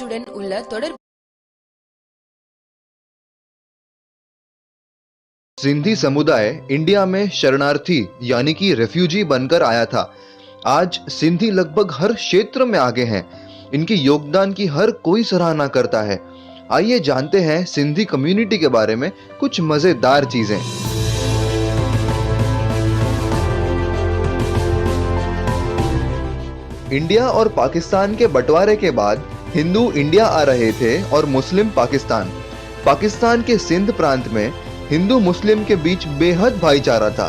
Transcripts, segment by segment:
நாட்டுடன் உள்ள தொடர் सिंधी समुदाय इंडिया में शरणार्थी यानी कि रेफ्यूजी बनकर आया था। आज सिंधी लगभग हर क्षेत्र में आगे हैं। इनके योगदान की हर कोई सराहना करता है। आइए जानते हैं सिंधी कम्युनिटी के बारे में कुछ मजेदार चीजें। इंडिया और पाकिस्तान के बंटवारे के बाद हिंदू इंडिया आ रहे थे और मुस्लिम पाकिस्तान। पाकिस्तान के सिंध प्रांत में हिंदू मुस्लिम के बीच बेहद भाईचारा था,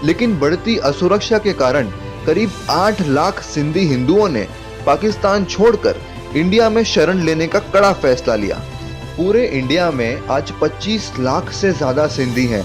लेकिन बढ़ती असुरक्षा के कारण करीब 8 लाख सिंधी हिंदुओं ने पाकिस्तान छोड़कर इंडिया में शरण लेने का कड़ा फैसला लिया। पूरे इंडिया में आज 25 लाख से ज्यादा सिंधी हैं।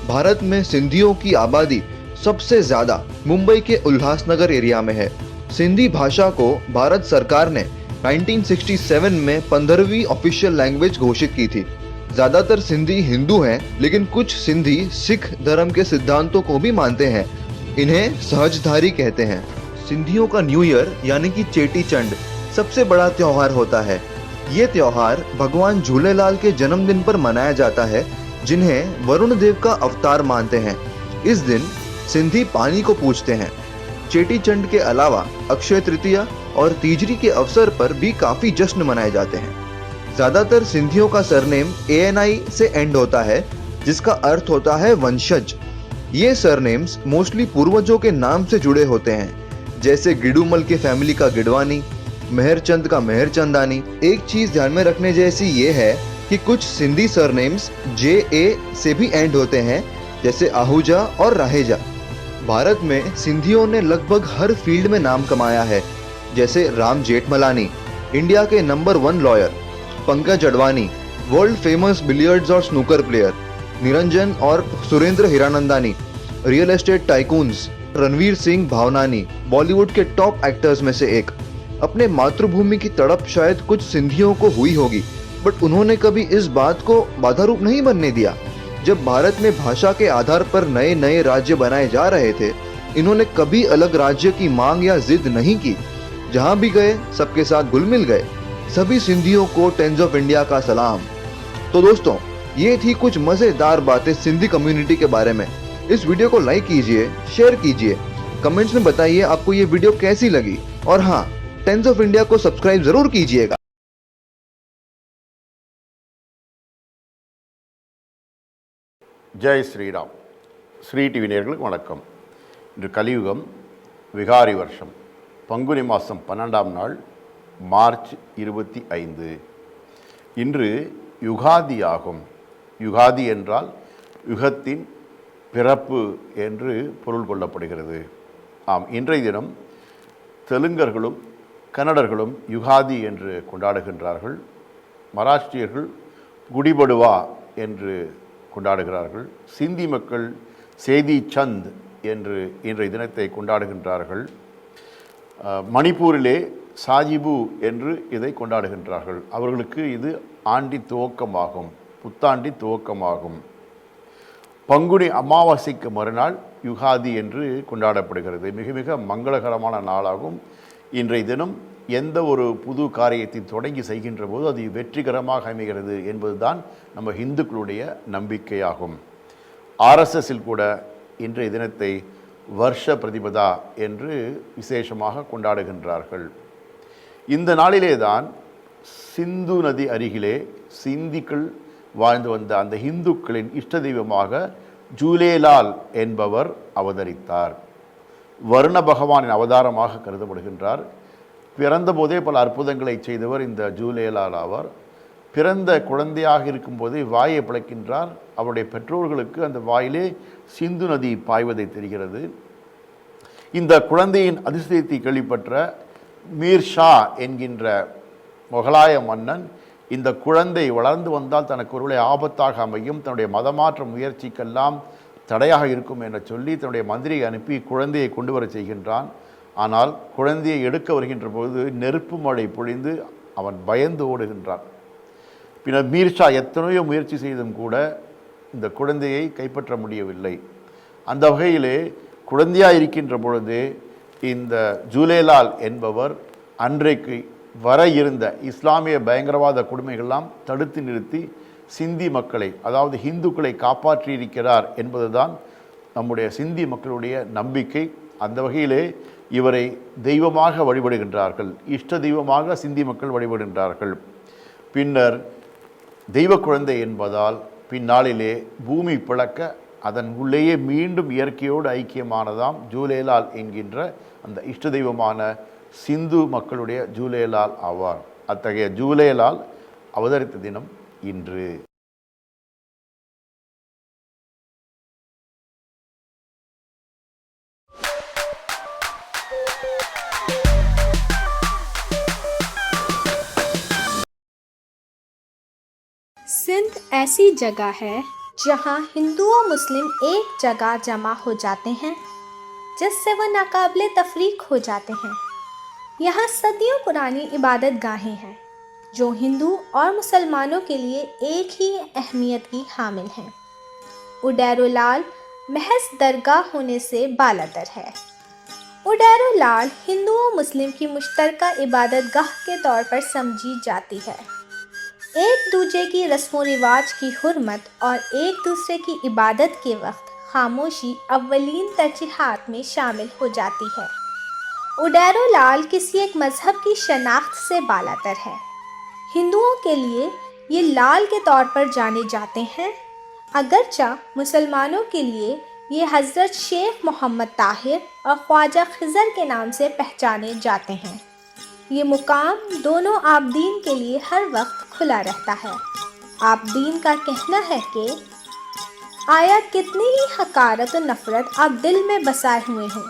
भारत में सिंधियों की आबादी सबसे ज्यादा मुंबई के उल्लासनगर एरिया में है। सिंधी भाषा को भारत सरकार ने 1967 में 15वीं ऑफिशियल लैंग्वेज घोषित की थी। ज्यादातर सिंधी हिंदू हैं, लेकिन कुछ सिंधी सिख धर्म के सिद्धांतों को भी मानते हैं। इन्हें सहजधारी कहते हैं। सिंधियों का न्यू ईयर यानी कि चेटी चंड सबसे बड़ा त्योहार होता है। ये त्योहार भगवान झूलेलाल के जन्मदिन पर मनाया जाता है, जिन्हें वरुण देव का अवतार मानते हैं। इस दिन सिंधी पानी को पूजते हैं। चेटी चंड के अलावा अक्षय तृतीया और तीजरी के अवसर पर भी काफी जश्न मनाए जाते हैं। ज्यादातर सिंधियों का सरनेम ANI से एंड होता है, जिसका अर्थ होता है वंशज। ये सरनेम्स मोस्टली पूर्वजों के नाम से जुड़े होते हैं, जैसे गिडूमल के फैमिली का गिडवानी, मेहरचंद का मेहरचंदानी। एक चीज ध्यान में रखने जैसी ये है कि कुछ सिंधी सरनेम्स JA से भी एंड होते हैं, जैसे आहूजा और राहेजा। भारत में सिंधियों ने लगभग हर फील्ड में नाम कमाया है, जैसे राम जेठमलानी इंडिया के number 1 lawyer, Pankaj Advani world famous billiards और स्नूकर प्लेयर, निरंजन और Surendra Hiranandani real estate tycoons, Ranveer Singh Bhavnani Bollywood के टॉप एक्टर्स में से एक। अपने मातृभूमि की तड़प शायद कुछ सिंधियों को हुई होगी, बट उन्होंने कभी इस बात को बाधारूप नहीं बनने दिया। जब भारत में भाषा के आधार पर नए नए राज्य बनाए जा रहे थे, इन्होंने कभी अलग राज्य की मांग या जिद नहीं की। जहां भी गए सबके साथ घुल मिल गए। सभी सिंधियों को टेंस ऑफ इंडिया का सलाम। तो दोस्तों, ये थी कुछ मजेदार बातें सिंधी कम्युनिटी के बारे में। इस वीडियो को लाइक कीजिए, शेयर कीजिए, कमेंट्स में बताइए आपको ये वीडियो कैसी लगी, और हाँ, टेंस ऑफ इंडिया को सब्सक्राइब जरूर कीजिएगा। ஜெய் ஸ்ரீராம். ஸ்ரீ டிவி நேயர்களுக்கு வணக்கம். இன்று கலியுகம் விகாரி வருஷம் பங்குனி மாதம் 12ஆம் நாள் மார்ச் 25. இன்று யுகாதி ஆகும். யுகாதி என்றால் யுகத்தின் பிறப்பு என்று பொருள் கொள்ளப்படுகிறது. ஆம், இன்றைய தினம் தெலுங்கர்களும் கன்னடர்களும் யுகாதி என்று கொண்டாடுகின்றார்கள். மராஷ்டிரியர்கள் குடிபடுவா என்று கொண்டாடுகிறார்கள். சிந்தி மக்கள் சேதி சந்த் என்று இன்றைய தினத்தை கொண்டாடுகின்றார்கள். மணிப்பூரிலே சாஜிபு என்று இதை கொண்டாடுகின்றார்கள். அவர்களுக்கு இது ஆண்டி துவக்கமாகும், புத்தாண்டி துவக்கமாகும். பங்குனி அமாவாசைக்கு மறுநாள் யுகாதி என்று கொண்டாடப்படுகிறது. மிக மிக மங்களகரமான நாளாகும். இன்றைய தினம் எந்த ஒரு புது காரியத்தை தொடங்கி செய்கின்ற போது அது வெற்றிகரமாக அமைகிறது என்பதுதான் நம்ம இந்துக்களுடைய நம்பிக்கையாகும். RSSல் கூட இன்றைய தினத்தை வருஷ பிரதிபதா என்று விசேஷமாக கொண்டாடுகின்றார்கள். இந்த நாளிலே தான் சிந்து நதி அருகிலே சிந்திகள் வாழ்ந்து வந்த அந்த இந்துக்களின் இஷ்ட தெய்வமாக ஜூலேலால் என்பவர் அவதரித்தார். வருண பகவானின் அவதாரமாக கருதப்படுகின்றார். பிறந்த போதே பல அற்புதங்களை செய்தவர் இந்த ஜூலேலால் ஆவார். பிறந்த குழந்தையாக இருக்கும்போதே வாயை பிளக்கின்றார். அவருடைய பெற்றோர்களுக்கு அந்த வாயிலே சிந்து நதி பாய்வதை தெரிகிறது. இந்த குழந்தையின் அதிசயத்தை கேள்விப்பட்ட மீர் ஷா என்கின்ற முகலாய மன்னன், இந்த குழந்தை வளர்ந்து வந்தால் தனக்கு ஒருவேளை ஆபத்தாக அமையும், தன்னுடைய மதமாற்ற முயற்சிக்கெல்லாம் தடையாக இருக்கும் என சொல்லி தன்னுடைய மந்திரியை அனுப்பி குழந்தையை கொண்டு வர செய்கின்றான். ஆனால் குழந்தையை எடுக்க வருகின்ற போது நெருப்பு மழை பொழிந்து அவன் பயந்து ஓடுகின்றான். பின்னர் மீர்ஷா எத்தனையோ முயற்சி செய்தும் கூட இந்த குழந்தையை கைப்பற்ற முடியவில்லை. அந்த வகையிலே குழந்தையாக இருக்கின்ற பொழுது இந்த ஜூலேலால் என்பவர் அன்றைக்கு வர இருந்த இஸ்லாமிய பயங்கரவாத கொடுமைகள்லாம் தடுத்து நிறுத்தி சிந்தி மக்களை, அதாவது இந்துக்களை காப்பாற்றியிருக்கிறார் என்பதுதான் நம்முடைய சிந்தி மக்களுடைய நம்பிக்கை. அந்த வகையிலே இவரை தெய்வமாக வழிபடுகின்றார்கள், இஷ்ட தெய்வமாக சிந்தி மக்கள் வழிபடுகின்றார்கள். பின்னர் தெய்வ குழந்தை என்பதால் பின்னாளிலே பூமி பிளக்க அதன் உள்ளேயே மீண்டும் இயற்கையோடு ஐக்கியமானதாம் ஜூலேலால் என்கின்ற அந்த இஷ்ட தெய்வமான சிந்து மக்களுடைய ஜூலேலால் ஆவார். அத்தகைய ஜூலேலால் அவதரித்த தினம் இன்று. सिंध ऐसी जगह है जहाँ हिंदू और मुस्लिम एक जगह जमा हो जाते हैं, जिससे वह नाकाबिले तफरीक हो जाते हैं। यहाँ सदियों पुरानी इबादत गाहें हैं जो हिंदू और मुसलमानों के लिए एक ही अहमियत की हामिल हैं। उडैरोलाल महज दरगाह होने से बालातर है। उडैरोलाल हिंदू और मुस्लिम की मुश्तरका इबादत गाह के तौर पर समझी जाती है। एक दूसरे की रस्मों रिवाज की हुर्मत और एक दूसरे की इबादत के वक्त खामोशी अव्वलीन तरजीहात में शामिल हो जाती है। उडैरोलाल किसी एक मज़हब की शनाख्त से बालातर है। हिंदुओं के लिए ये लाल के तौर पर जाने जाते हैं, अगरचा मुसलमानों के लिए ये हज़रत शेख मोहम्मद ताहिर और ख्वाजा खिज़र के नाम से पहचाने जाते हैं। ये मुकाम दोनों आबदीन के लिए हर वक्त खुला रहता है। आबदीन का कहना है कि आया कितनी ही हकारत और नफ़रत आप दिल में बसाए हुए हों,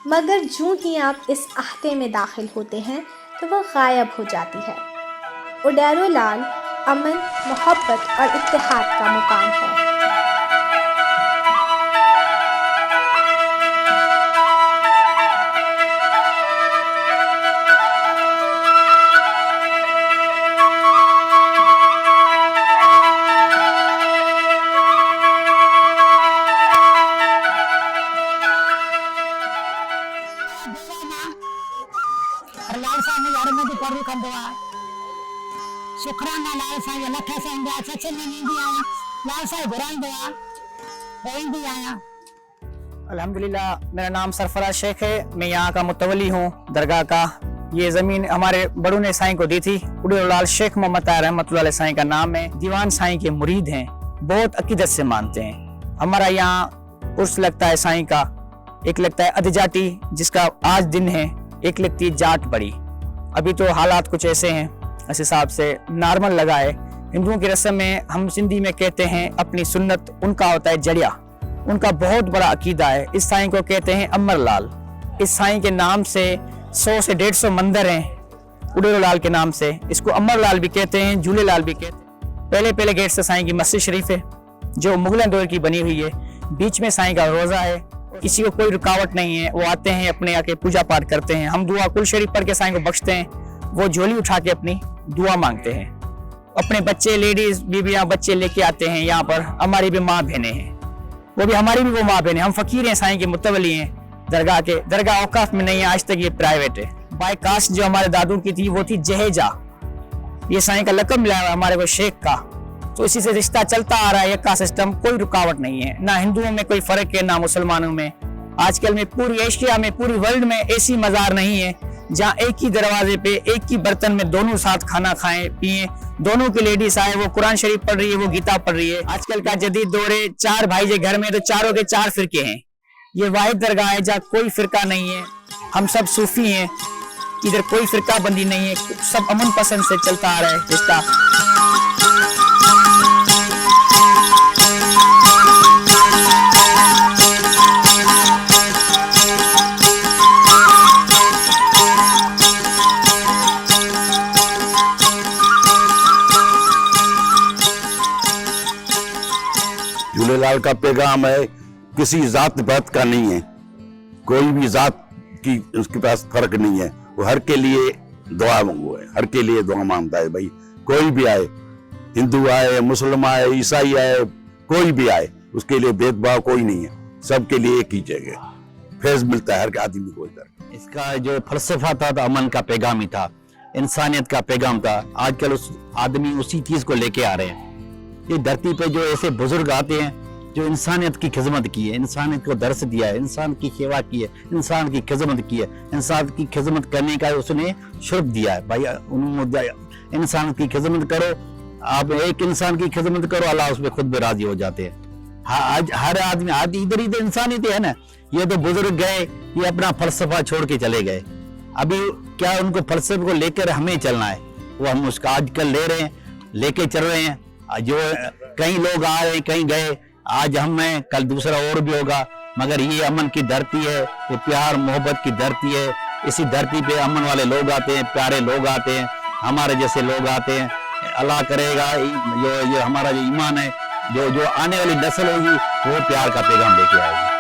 मगर जूं ही आप इस आहते में दाखिल होते हैं तो वह गायब हो जाती है। उडैरोलाल अमन, मोहब्बत और इत्तेहाद का मुकाम है। लाल साहब ने यार में पढ़ी कर दवा शुक्राना लाल साहब ये लखा साहब दे अच्छे में नहीं दिया लाल साहब गुरान दवा होइन भी आया। अल्हम्दुलिल्लाह, मेरा नाम सरफराज शेख है, मैं यहाँ का मुतवली हूँ दरगाह का। ये जमीन हमारे बड़ों ने साईं को दी थी। उडैरोलाल शेख मोहम्मद ताहिर रहमतुल्लाह अलैह साईं का नाम है। दीवान साईं के मुरीद हैं, बहुत अकीदत से मानते हैं। हमारा यहाँ उर्स लगता है साईं का, एक लगता है अधजाटी जिसका आज दिन है, एक लगती है जाट बड़ी। अभी तो हालात कुछ ऐसे हैं, इस हिसाब से नॉर्मल लगा है। हिंदुओं की रस्म में हम सिंधी में कहते हैं अपनी सुन्नत, उनका होता है जड़िया। उनका बहुत बड़ा अकीदा है। इस साईं को कहते हैं अमरलाल। इस साईं के नाम से 100 से 150 मंदिर हैं उडैरोलाल के नाम से। इसको अमरलाल भी कहते हैं, झूलेलाल भी कहते हैं। पहले गेट से साईं की मस्जिद शरीफ है जो मुगलन दौर की बनी हुई है। बीच में साईं का रोजा है, किसी को कोई रुकावट नहीं है। वो आते हैं, अपने आके पूजा पाठ करते हैं। हम दुआ कुल शरीफ पढ़ के साईं को बख्शते हैं। वो झोली उठा के अपनी दुआ मांगते हैं। अपने बच्चे, लेडीज, बीबियां, बच्चे लेके आते हैं यहाँ पर। हमारी भी माँ बहनें हैं, वो भी हमारी भी वो माँ बहनें। हम फकीर हैं, साईं के मुतवली हैं दरगाह के। दरगाह औकाफ में नहीं है आज तक, ये प्राइवेट है। बाय कास्ट जो हमारे दादू की थी वो थी जहेजा। ये साईं का लक़ब मिला है हमारे को शेख का, तो इसी से रिश्ता चलता आ रहा है। यक्का सिस्टम, कोई रुकावट नहीं है। ना हिंदुओं में कोई फर्क है ना मुसलमानों में। आजकल में पूरी एशिया में, पूरी वर्ल्ड में ऐसी मज़ार नहीं है जहाँ एक ही दरवाजे पे, एक ही बर्तन में दोनों साथ खाना खाएं पिए। दोनों की लेडीज आए, वो कुरान शरीफ पढ़ रही है, वो गीता पढ़ रही है। आजकल का जदीद दौर है, 4 भाई जे घर में तो चारों के 4 फिरके हैं। ये वाहिद दरगाह है जहाँ कोई फिरका नहीं है। हम सब सूफी हैं, इधर कोई फिरका बंदी नहीं है। सब अमन पसंद से चलता आ रहा है रिश्ता। झूलेलाल का पैगाम है, किसी जात पात का नहीं है, कोई भी जात की उसके पास फर्क नहीं है। वो हर के लिए दुआ मांगो है, हर के लिए दुआ मांगता है। भाई कोई भी आए, हिंदू आए, मुस्लिम आए, ईसाई आए, कोई भी आए, उसके लिए भेदभाव कोई नहीं है। सबके लिए एक ही जगह फैज मिलता है हर आदमी को। इधर इसका जो फलसफा था तो अमन का पैगाम ही था। इंसानियत का पैगाम था। आजकल उस आदमी उसी चीज को लेके आ रहे हैं। ये धरती पे जो ऐसे बुजुर्ग आते हैं जो इंसानियत की खिदमत की है, इंसानियत को दर्स दिया है, इंसान की सेवा की है, इंसान की खिदमत की है, इंसान की खिदमत करने का उसने शुरू दिया है। भाई उन्होंने इंसान की खिदमत करो, आप एक इंसान की खिदमत करो, अल्लाह उसमें खुद भी राजी हो जाते हैं। आज हर आदमी आज इधर इधर इंसानियत है ना। ये तो बुजुर्ग गए, ये अपना फलसफा छोड़ के चले गए। अभी क्या उनको फलसफे को लेकर हमें चलना है, वो हम उसका आजकल ले रहे हैं, लेके चल रहे हैं। जो कई लोग आ रहे हैं, कहीं गए, आज हम हैं, कल दूसरा और भी होगा। मगर ये अमन की धरती है, ये प्यार मोहब्बत की धरती है। इसी धरती पे अमन वाले लोग आते हैं, प्यारे लोग आते हैं, हमारे जैसे लोग आते हैं। अल्लाह करेगा ये हमारा जो ईमान है, जो आने वाली नस्ल होगी वो प्यार का पैगाम लेके आएगी।